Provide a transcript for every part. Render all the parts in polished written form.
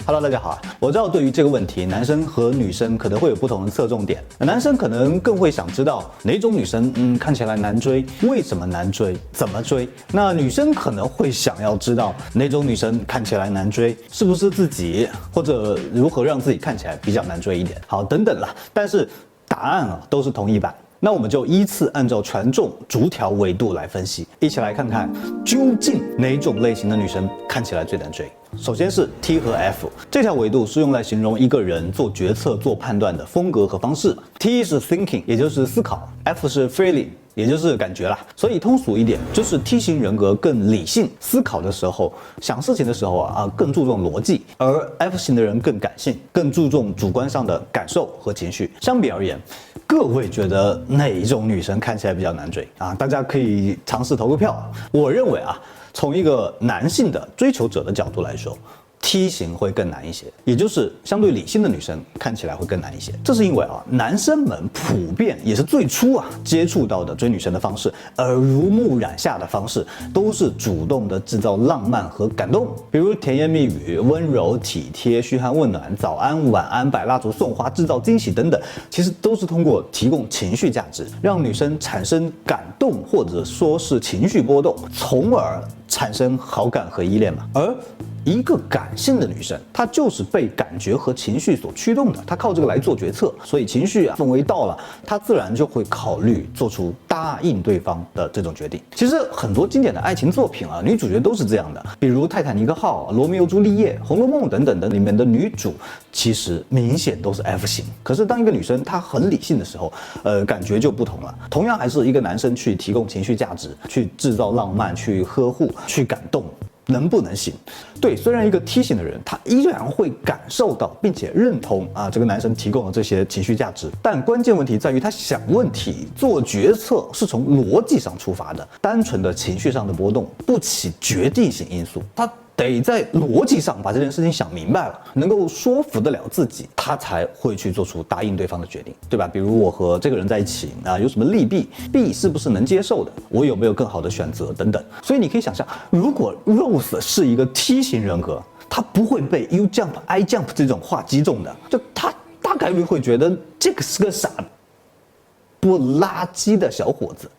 Hello， 大家好。我知道对于这个问题，男生和女生可能会有不同的侧重点。男生可能更会想知道哪种女生，看起来难追，为什么难追，怎么追。那女生可能会想要知道哪种女生看起来难追，是不是自己，或者如何让自己看起来比较难追一点。好，等等啦。但是答案都是同一版。那我们就依次按照权重逐条维度来分析，一起来看看究竟哪种类型的女生看起来最难追。首先是 T 和 F， 这条维度是用来形容一个人做决策、做判断的风格和方式。T 是 thinking， 也就是思考 ；F 是 feeling， 也就是感觉啦。所以通俗一点，就是 T 型人格更理性，思考的时候、想事情的时候更注重逻辑，而 F 型的人更感性，更注重主观上的感受和情绪。相比而言，各位觉得哪一种女生看起来比较难追啊？大家可以尝试投个票。我认为从一个男性的追求者的角度来说，T 型会更难一些，也就是相对理性的女生看起来会更难一些。这是因为男生们普遍也是最初接触到的追女生的方式，耳濡目染下的方式都是主动的制造浪漫和感动，比如甜言蜜语、温柔体贴、嘘寒问暖、早安晚安、摆蜡烛送花、制造惊喜等等，其实都是通过提供情绪价值，让女生产生感动或者说是情绪波动，从而产生好感和依恋嘛。而一个感性的女生，她就是被感觉和情绪所驱动的，她靠这个来做决策，所以情绪氛围到了，她自然就会考虑做出答应对方的这种决定。其实很多经典的爱情作品女主角都是这样的，比如《泰坦尼克号》、《罗密欧朱丽叶》、《红楼梦》等等的里面的女主，其实明显都是 F 型。可是当一个女生她很理性的时候，感觉就不同了。同样还是一个男生去提供情绪价值，去制造浪漫，去呵护，去感动。能不能行？对，虽然一个 T 型的人，他依然会感受到并且认同这个男生提供的这些情绪价值，但关键问题在于他想问题、做决策是从逻辑上出发的，单纯的情绪上的波动不起决定性因素，他得在逻辑上把这件事情想明白了，能够说服得了自己，他才会去做出答应对方的决定，对吧？比如我和这个人在一起有什么利弊，弊是不是能接受的，我有没有更好的选择等等。所以你可以想象，如果 Rose 是一个 T 型人格，他不会被 You jump I jump 这种话击中的，就他大概率会觉得这个是个傻不拉几的小伙子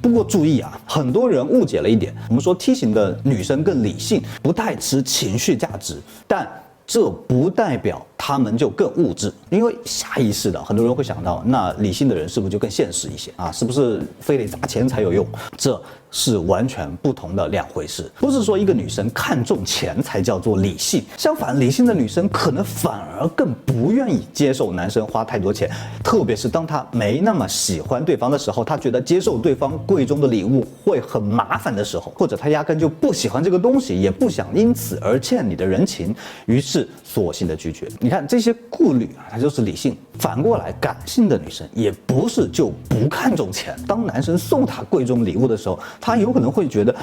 不过注意很多人误解了一点，我们说 T 型的女生更理性，不太吃情绪价值，但这不代表他们就更物质，因为下意识的很多人会想到，那理性的人是不是就更现实一些是不是非得砸钱才有用？这是完全不同的两回事。不是说一个女生看重钱才叫做理性，相反，理性的女生可能反而更不愿意接受男生花太多钱，特别是当她没那么喜欢对方的时候，她觉得接受对方贵重的礼物会很麻烦的时候，或者她压根就不喜欢这个东西，也不想因此而欠你的人情，于是索性的拒绝。你看这些顾虑它就是理性。反过来，感性的女生也不是就不看重钱，当男生送她贵重礼物的时候，她有可能会觉得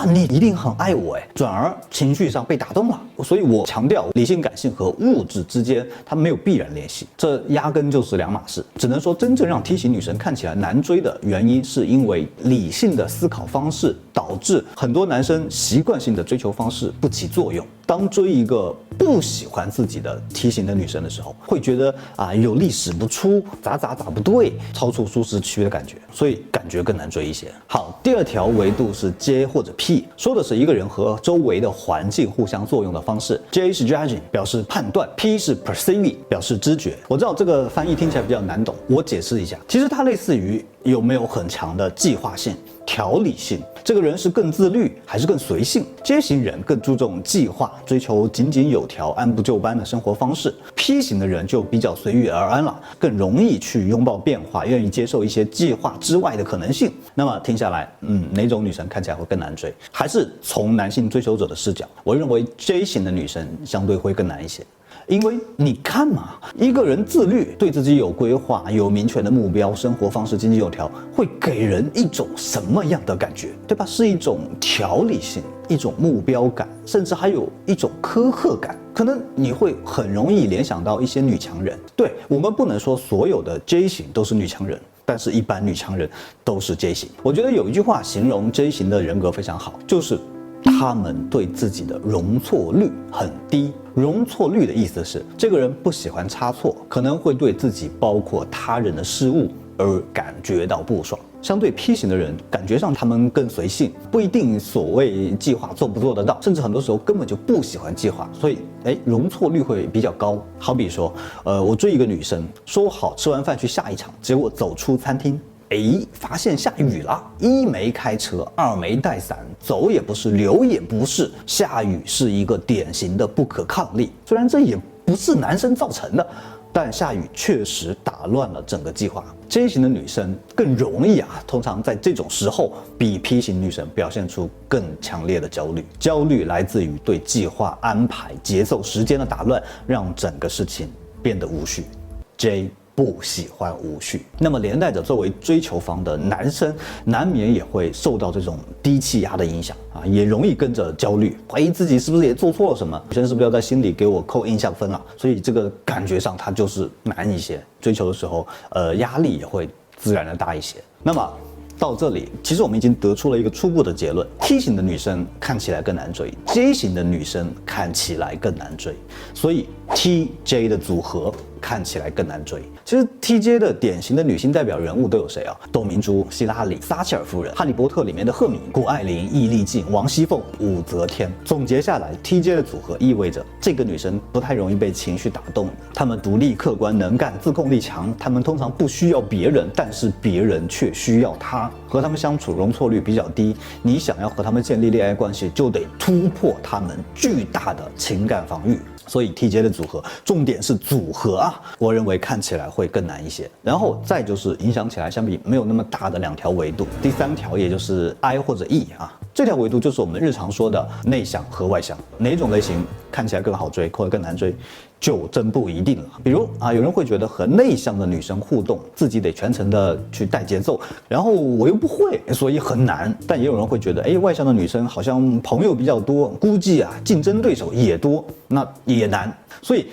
你一定很爱我转而情绪上被打动了。所以我强调，理性感性和物质之间它没有必然联系，这压根就是两码事。只能说真正让 T 型女生看起来难追的原因，是因为理性的思考方式导致很多男生习惯性的追求方式不起作用。当追一个不喜欢自己的 T 型的女生的时候，会觉得有力使不出，咋不对，超出舒适区的感觉，所以感觉更难追一些。好，第二条维度是 J 或者 P， 说的是一个人和周围的环境互相作用的方式。J 是 judging， 表示判断 ；P 是 perceiving， 表示知觉。我知道这个翻译听起来比较难懂，我解释一下，其实它类似于有没有很强的计划性、条理性。这个人是更自律还是更随性？ J 型人更注重计划，追求井井有条、按部就班的生活方式。P 型的人就比较随遇而安了，更容易去拥抱变化，愿意接受一些计划之外的可能性。那么听下来，哪种女生看起来会更难追？还是从男性追求者的视角，我认为 J 型的女生相对会更难一些。因为你看嘛，一个人自律，对自己有规划，有明确的目标，生活方式井井有条，会给人一种什么样的感觉，对吧？是一种条理性，一种目标感，甚至还有一种苛刻感。可能你会很容易联想到一些女强人。对，我们不能说所有的 J 型都是女强人，但是一般女强人都是 J 型。我觉得有一句话形容 J 型的人格非常好，就是他们对自己的容错率很低。容错率的意思是，这个人不喜欢差错，可能会对自己包括他人的失误而感觉到不爽。相对 P 型的人，感觉上他们更随性，不一定所谓计划做不做得到，甚至很多时候根本就不喜欢计划，所以容错率会比较高。好比说，我追一个女生，说好吃完饭去下一场，结果走出餐厅，发现下雨了，一没开车，二没带伞，走也不是，留也不是，下雨是一个典型的不可抗力。虽然这也不是男生造成的，但下雨确实打乱了整个计划。J 型的女生更容易通常在这种时候比 P 型女生表现出更强烈的焦虑。焦虑来自于对计划安排、节奏、时间的打乱，让整个事情变得无序。J 不喜欢无序，那么连带着作为追求方的男生，难免也会受到这种低气压的影响也容易跟着焦虑，怀疑自己是不是也做错了什么，女生是不是要在心里给我扣印象分啊？所以这个感觉上他就是难一些，追求的时候压力也会自然的大一些。那么到这里，其实我们已经得出了一个初步的结论 ：T 型的女生看起来更难追 ，J 型的女生看起来更难追，所以 TJ 的组合看起来更难追。其实 TJ 的典型的女性代表人物都有谁啊？董明珠、希拉里、撒切尔夫人、哈利波特里面的赫敏、谷爱凌、易立竞、王熙凤、武则天。总结下来 ，TJ 的组合意味着这个女生不太容易被情绪打动，她们独立、客观、能干、自控力强，她们通常不需要别人，但是别人却需要她。和她们相处容错率比较低，你想要和她们建立恋爱关系，就得突破她们巨大的情感防御。所以 TJ 的组合，重点是组合我认为看起来会更难一些。然后再就是影响起来相比没有那么大的2条维度，第3条也就是 I 或者 E 这条维度就是我们日常说的内向和外向，哪种类型看起来更好追或者更难追，就真不一定了。比如有人会觉得和内向的女生互动，自己得全程的去带节奏，然后我又不会，所以很难。但也有人会觉得，外向的女生好像朋友比较多，估计竞争对手也多，那也难。所以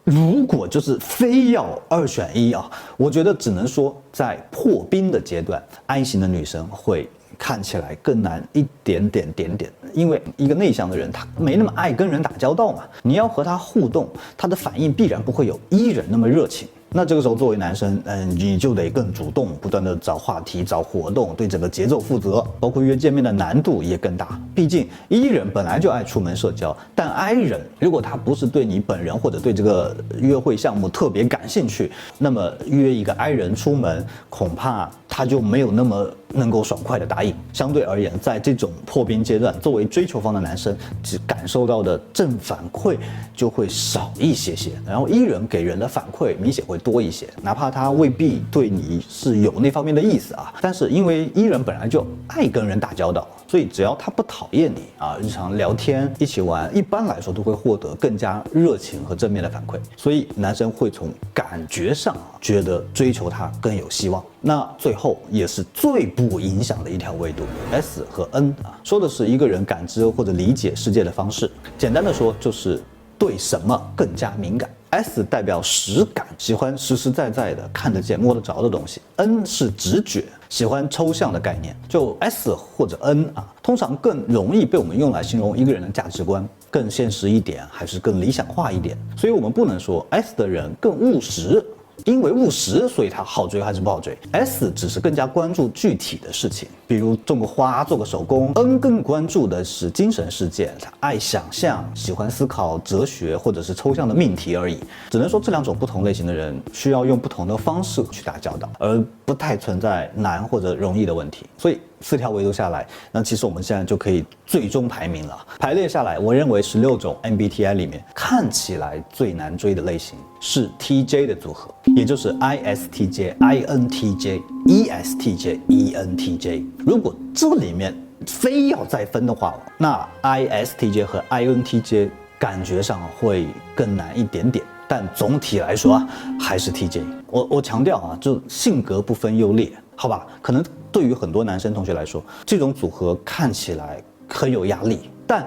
如果就是非要2选1我觉得只能说在破冰的阶段 ，I 型的女生会看起来更难一点点，因为一个内向的人他没那么爱跟人打交道嘛，你要和他互动，他的反应必然不会有E人那么热情。那这个时候作为男生，你就得更主动，不断的找话题、找活动，对整个节奏负责，包括约见面的难度也更大。毕竟 E 人本来就爱出门社交，但 I 人如果他不是对你本人或者对这个约会项目特别感兴趣，那么约一个 I 人出门，恐怕他就没有那么能够爽快的答应。相对而言，在这种破冰阶段，作为追求方的男生，只感受到的正反馈就会少一些，然后 E 人给人的反馈明显会多一些，哪怕他未必对你是有那方面的意思但是因为 E 人本来就爱跟人打交道，所以只要他不讨厌你日常聊天一起玩，一般来说都会获得更加热情和正面的反馈，所以男生会从感觉上觉得追求他更有希望。那最后也是最不影响的一条维度 S 和 N 说的是一个人感知或者理解世界的方式，简单的说就是对什么更加敏感。S 代表实感，喜欢实实在在的看得见摸得着的东西。N 是直觉，喜欢抽象的概念。就 S 或者 N 通常更容易被我们用来形容一个人的价值观，更现实一点还是更理想化一点。所以我们不能说 S 的人更务实，因为务实所以他好追还是不好追。 S 只是更加关注具体的事情，比如种个花做个手工。 N 更关注的是精神世界，他爱想象，喜欢思考哲学或者是抽象的命题而已。只能说这2种不同类型的人需要用不同的方式去打交道，而不太存在难或者容易的问题。所以4条维度下来，那其实我们现在就可以最终排名了。排列下来，我认为16种 MBTI 里面看起来最难追的类型是 TJ 的组合，也就是 ISTJ、INTJ、ESTJ、ENTJ。如果这里面非要再分的话，那 ISTJ 和 INTJ 感觉上会更难一点点，但总体来说还是 TJ。我强调就性格不分优劣，好吧？可能对于很多男生同学来说，这种组合看起来很有压力，但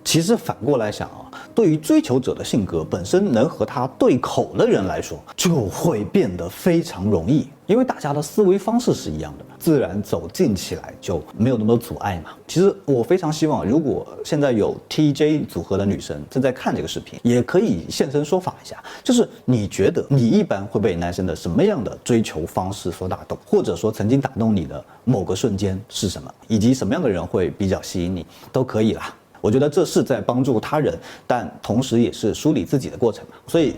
其实反过来想啊，对于追求者的性格本身能和他对口的人来说，就会变得非常容易，因为大家的思维方式是一样的，自然走近起来就没有那么多阻碍嘛。其实我非常希望，如果现在有 TJ 组合的女生正在看这个视频，也可以现身说法一下，就是你觉得你一般会被男生的什么样的追求方式所打动，或者说曾经打动你的某个瞬间是什么，以及什么样的人会比较吸引你，都可以啦。我觉得这是在帮助他人，但同时也是梳理自己的过程嘛。所以，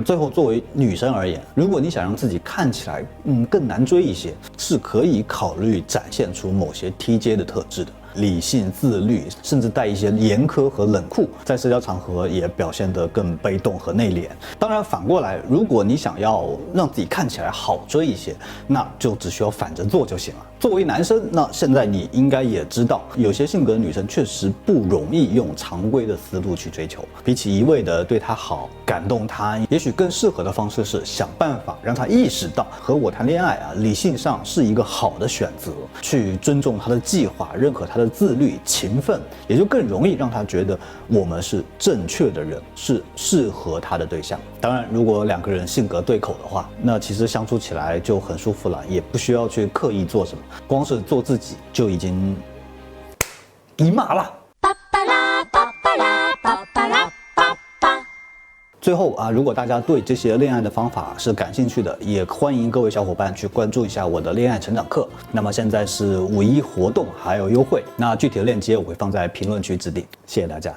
最后作为女生而言，如果你想让自己看起来，更难追一些，是可以考虑展现出某些 TJ 的特质的。理性、自律，甚至带一些严苛和冷酷，在社交场合也表现得更被动和内敛。当然，反过来，如果你想要让自己看起来好追一些，那就只需要反着做就行了。作为男生，那现在你应该也知道，有些性格的女生确实不容易用常规的思路去追求。比起一味的对她好、感动她，也许更适合的方式是想办法让她意识到，和我谈恋爱理性上是一个好的选择，去尊重她的计划，认可她的自律、勤奋，也就更容易让她觉得我们是正确的人，是适合她的对象。当然，如果两个人性格对口的话，那其实相处起来就很舒服了，也不需要去刻意做什么，光是做自己就已经一码了。最后如果大家对这些恋爱的方法是感兴趣的，也欢迎各位小伙伴去关注一下我的恋爱成长课。那么现在是5·1活动还有优惠，那具体的链接我会放在评论区置顶。谢谢大家。